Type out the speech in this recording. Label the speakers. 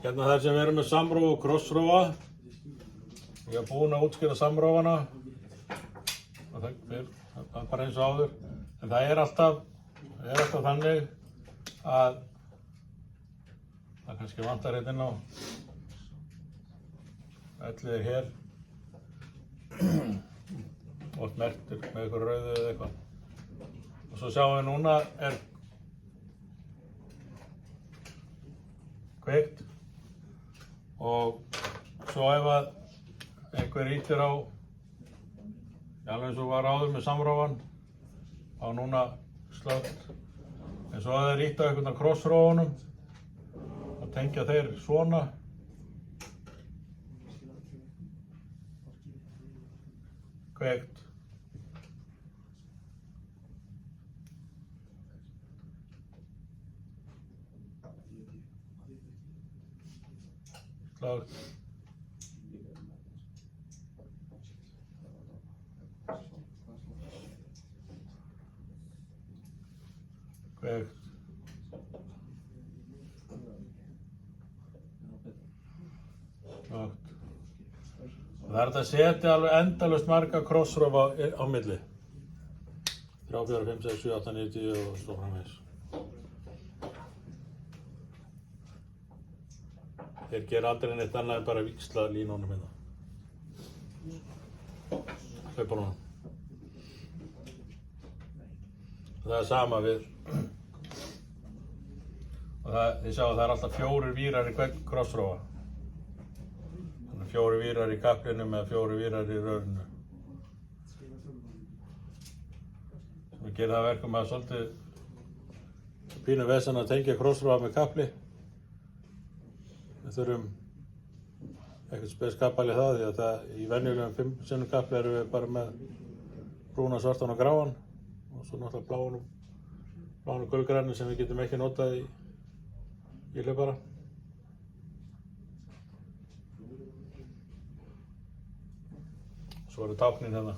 Speaker 1: Hérna þar sem við erum með samróf og krossrófa. Ég er búinn að útskýra samrófana. Það er bara eins og áður. En það er alltaf þannig að það kannski vantar hérna inn á ellið hér. Og merktur með eitthvað rauðu eða eitthvað. Og svo sjáum við núna er kveikt og svo ef að einhver ýtir á alveg eins og var áður með samrófan á núna slökkt. En svo að þeir ýta á einhvern af krossrófunum og tengja þeir svona. Kveikt. Slökkt. Kveikt. Slökkt. Það er hægt að setja alveg endalaust marga krossrófa á milli. 3, 4, 5, 6, 7, 8, 9, 10 og svo framvegis. Þeir gera aldrei neitt annað en bara víxla línunum hérna. Hlaupunum. Það er sama við. Og þið sjáu að það er alltaf 4 vírar í hvern krossrófa. 4 vírar í kaplinum eða 4 vírar í rörinu. Sem gerir það verkum að svolítið pínu vesen að tengja krossrófa með kapli. Við þurfum ekkert spes kapal í það því að í venjulegum 5 sinnum kapli erum við bara með brúna, svartan og gráan og svo náttúrulega bláan og gulgrænan sem við getum ekki notað í hlaupara. Svo eru táknin hérna.